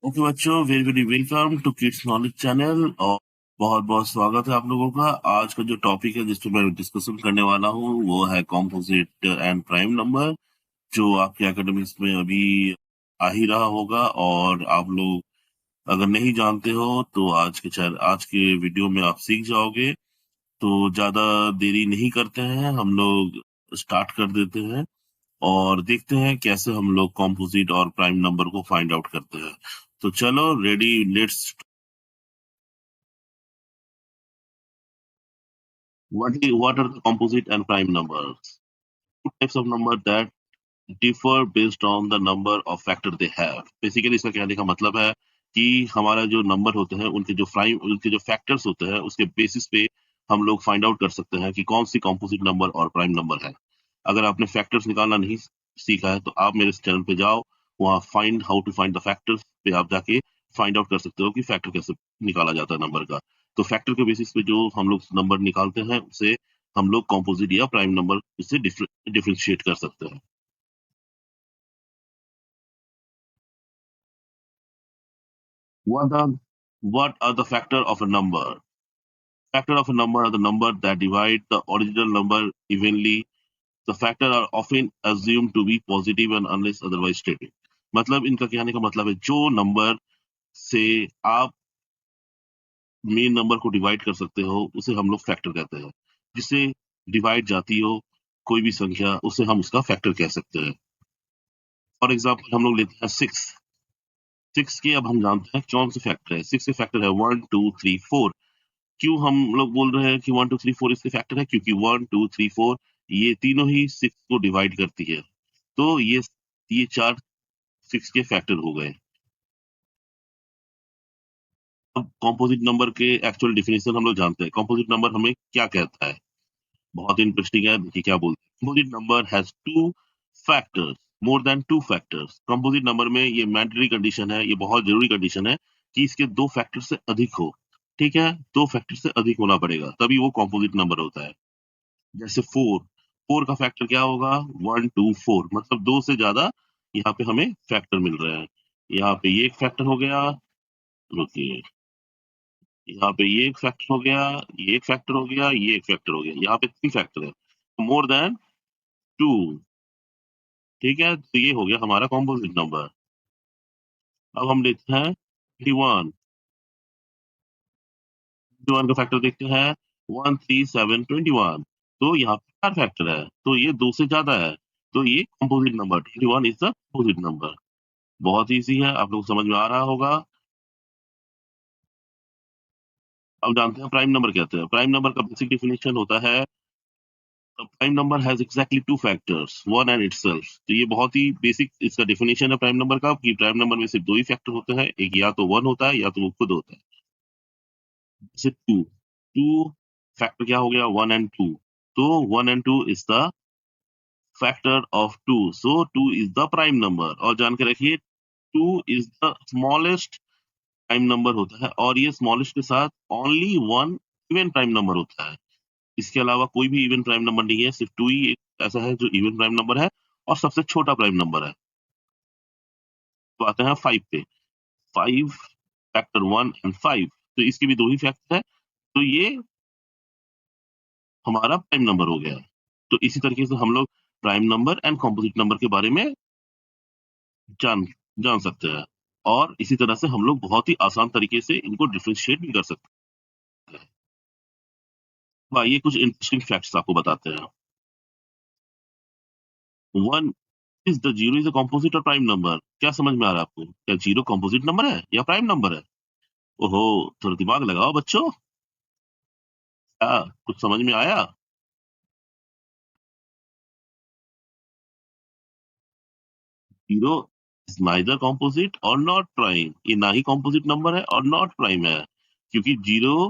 Okay बच्चों, very very welcome to kids knowledge channel. और बहुत बहुत स्वागत है आप लोगों का। आज का जो टॉपिक है जिस पे मैं डिस्कशन करने वाला हूँ वो है कॉम्पोजिट एंड प्राइम नंबर, जो आपके एकेडमिक्स में अभी आ ही रहा होगा। और आप लोग अगर नहीं जानते हो तो आज के वीडियो में आप सीख जाओगे। तो ज्यादा देरी नहीं करते हैं, हम लोग स्टार्ट कर देते हैं और देखते हैं कैसे हम लोग कॉम्पोजिट और प्राइम नंबर को फाइंड आउट करते हैं। तो चलो, ready, let's. What are the composite and prime numbers? Two types of number that differ based on the number of factor they have. Basically इसका कहने का मतलब है कि हमारा जो नंबर होते हैं उनके जो फैक्टर्स होते हैं उसके बेसिस पे हम लोग फाइंड आउट कर सकते हैं कि कौन सी कॉम्पोजिट नंबर और प्राइम नंबर है। अगर आपने फैक्टर्स निकालना नहीं सीखा है तो आप मेरे चैनल पे जाओ, वहाँ find how to find the factors पे आप जाके फाइंड आउट कर सकते हो कि फैक्टर कैसे निकाला जाता है नंबर का। तो फैक्टर के बेसिस पे जो हम लोग नंबर निकालते हैं उसे हम लोग कॉम्पोजिट या प्राइम नंबर से डिफ्रेंशिएट कर सकते हैं। What are what are the factor of a number? Factor of a number are the number that divide the original number evenly. The factor are often assumed to be positive and unless otherwise stated. मतलब इनका कहने का मतलब है जो number से आप main number को डिवाइड कर सकते हो उसे हम लोग फैक्टर कहते हैं। जिससे डिवाइड जाती हो कोई भी संख्या उसे हम उसका फैक्टर कह सकते हैं। फॉर एग्जाम्पल हम लोग लेते हैं सिक्स। सिक्स के अब हम जानते हैं कौन से फैक्टर है। सिक्स के फैक्टर है 1 2 3 4। क्यों हम लोग बोल रहे हैं कि 1 2 3 4 इसके फैक्टर है? क्योंकि 1 2 3 4 ये तीनों ही सिक्स को डिवाइड करती है। तो ये चार सिक्स के फैक्टर हो गए। अब कॉम्पोजिट नंबर के एक्चुअल डिफिनेशन हम लोग जानते हैं। कॉम्पोजिट नंबर हमें क्या कहता है? बहुत इंटरेस्टिंग है, देखिए क्या बोलते हैं। Composite number has two factors, more than two factors. Composite number में ये मैंडेटरी कंडीशन है, ये बहुत जरूरी कंडीशन है कि इसके दो फैक्टर से अधिक हो। ठीक है, दो फैक्टर से अधिक होना पड़ेगा तभी वो कॉम्पोजिट नंबर होता है। जैसे फोर, फोर का फैक्टर क्या होगा? 1 2 4, मतलब दो से ज्यादा यहाँ पे हमें फैक्टर मिल रहे हैं। यहाँ पे ये एक फैक्टर हो गया, रुकिए, यहाँ पे ये एक फैक्टर हो गया, ये एक फैक्टर हो गया, ये एक फैक्टर हो गया, यहाँ पे तीन फैक्टर है, मोर देन टू। ठीक है, तो ये हो गया हमारा कॉम्पोजिट नंबर। अब हम लेते हैं 21। 21 का फैक्टर देखते हैं, 1 3 7 21। तो यहाँ पे चार फैक्टर है, तो ये दो से ज्यादा है, तो ये composite number 21 is the composite number. बहुत इजी है, आप लोग समझ में आ रहा होगा। अब जानते हैं प्राइम नंबर कहते हैं। प्राइम नंबर का बेसिक डेफिनेशन होता है, prime number has exactly two factors, one and itself. तो ये बहुत ही बेसिक इसका डेफिनेशन है प्राइम नंबर का, कि प्राइम नंबर में सिर्फ दो ही फैक्टर होते हैं, एक या तो वन होता है या तो वो खुद होता है। जैसे टू, टू फैक्टर क्या हो गया? One and two. तो one and two is the factor of two, so two is the prime number. और जान के रखिए, two is the smallest prime number होता है, और ये स्मॉलेस्ट के साथ only one even prime number होता है। इसके अलावा कोई भी इवन प्राइम नंबर नहीं है, सिर्फ टू ही एक ऐसा है जो इवन प्राइम नंबर है और सबसे छोटा प्राइम नंबर है। तो आते हैं फाइव पे। फाइव फैक्टर 1 और 5, तो इसके भी दो ही फैक्टर है, तो ये हमारा प्राइम नंबर हो गया। तो इसी तरीके से हम लोग prime number and composite number के बारे में जान जान सकते हैं। और इसी तरह से हम लोग बहुत ही आसान तरीके से इनको डिफ्रेंशिएट भी कर सकते हैं। तो आइए कुछ इंटरेस्टिंग फैक्ट्स आपको बताते हैं। One is the zero is a composite और प्राइम नंबर। क्या समझ में आ रहा है आपको? क्या जीरो कॉम्पोजिट नंबर है या प्राइम नंबर है? ओहो, थोड़ा दिमाग लगाओ बच्चों। क्या कुछ समझ में आया? जीरो इज नाइदर कॉम्पोजिट और नॉट प्राइम। ये ना ही कॉम्पोजिट नंबर है और नॉट प्राइम है, क्योंकि zero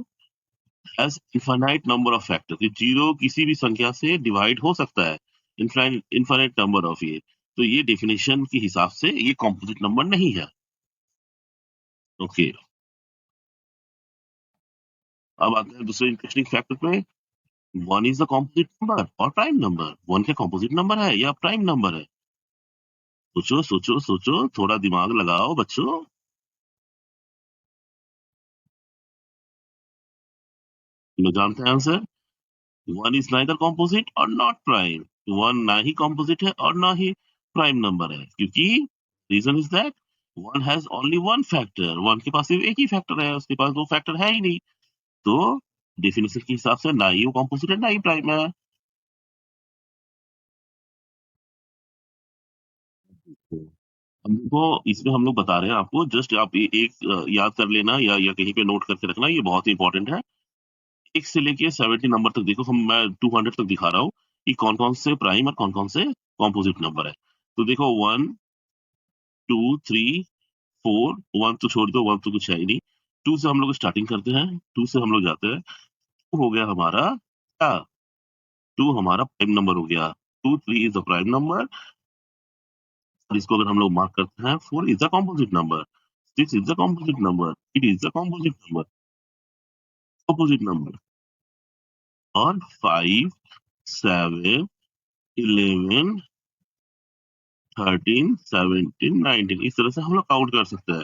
has infinite number of factor. Zero किसी भी संख्या से डिवाइड हो सकता है, इनफाइनाइट नंबर ऑफ ये। तो ये डेफिनेशन के हिसाब से ये कॉम्पोजिट नंबर नहीं है। ओके, अब आते हैं दूसरे इंटरेस्टिंग फैक्टर पे। One is the composite number और प्राइम नंबर। वन क्या कॉम्पोजिट नंबर है या प्राइम नंबर है? सोचो सोचो सोचो, थोड़ा दिमाग लगाओ बच्चों। लोग जानते हैं answer? One is neither composite और नॉट प्राइम। वन ना ही कॉम्पोजिट है और ना ही प्राइम नंबर है, क्योंकि reason is that one has only one factor. One के पास सिर्फ एक ही फैक्टर है, उसके पास दो फैक्टर है ही नहीं। तो डेफिनेशन के हिसाब से ना ही वो कॉम्पोजिट है ना ही प्राइम है। अब देखो, इसमें हम लोग बता रहे हैं आपको, जस्ट आप एक याद कर लेना या कहीं पे नोट करके रखना, ये बहुत ही इंपॉर्टेंट है। एक से लेके 70 नंबर तक देखो, हम मैं 200 तक दिखा रहा हूँ कि कौन कौन से प्राइम और कौन कौन से कॉम्पोजिट नंबर है। तो देखो, 1 2 3 4, वन तो छोड़ दो, वन तो कुछ है ही नहीं। टू से हम लोग स्टार्टिंग करते हैं, टू से हम लोग जाते हैं। टू हो गया हमारा क्या? टू हमारा प्राइम नंबर हो गया। 2 3 इज द प्राइम नंबर। और इसको अगर हम लोग मार्क करते हैं, 4 is the composite number. 6 is the composite number. 8 is the composite number, opposite number. और 5 7 11 13 17 19, इस तरह से हम लोग काउंट कर सकते हैं।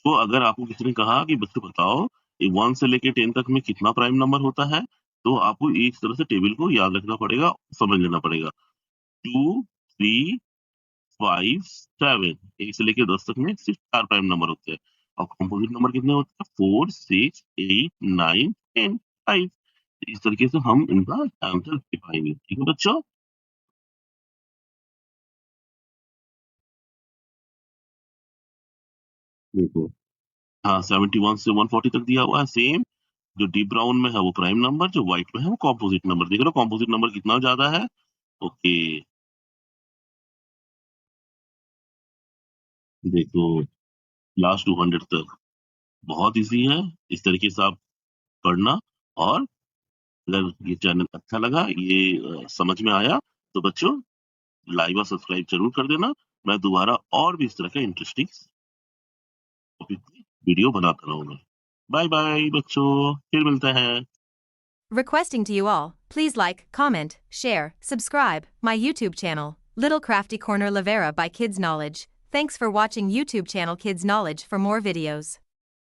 तो अगर आपको किसी ने कहा कि बच्चों बताओ, ये 1 से लेके 10 तक में कितना प्राइम नंबर होता है, तो आपको इस तरह से टेबल को याद रखना पड़ेगा, समझ लेना पड़ेगा। 2 3 5 7, 1 से लेके 10 तक में सिर्फ 4 प्राइम नंबर होते हैं। और कंपोजिट नंबर कितने होते हैं? 4 6 8 9 10 5। इस तरीके से हम इनका आंसर दे पाएंगे। ठीक है बच्चों? देखो, हाँ, 71 से 140 तक दिया हुआ है सेम। जो डीप ब्राउन में है वो प्राइम नंबर, जो व्हाइट में है वो कॉम्पोजिट नंबर। देख रहे हो कॉम्पोजिट नंबर कितना ज्यादा है? ओके। देखो, लास्ट 200 तक बहुत इजी है। इस तरीके से आप पढ़ना। और अगर ये चैनल अच्छा लगा, ये समझ में आया, तो बच्चों लाइक और सब्सक्राइब जरूर कर देना। मैं दोबारा और भी इस तरह का इंटरेस्टिंग टॉपिक पे वीडियो बनाता रहूंगा। बाय बाय बच्चों, फिर मिलते हैं। Requesting to you all, please like, comment, share, subscribe my YouTube channel, Little Crafty Corner Lavera by Kids Knowledge. Thanks for watching YouTube channel Kids Knowledge for more videos.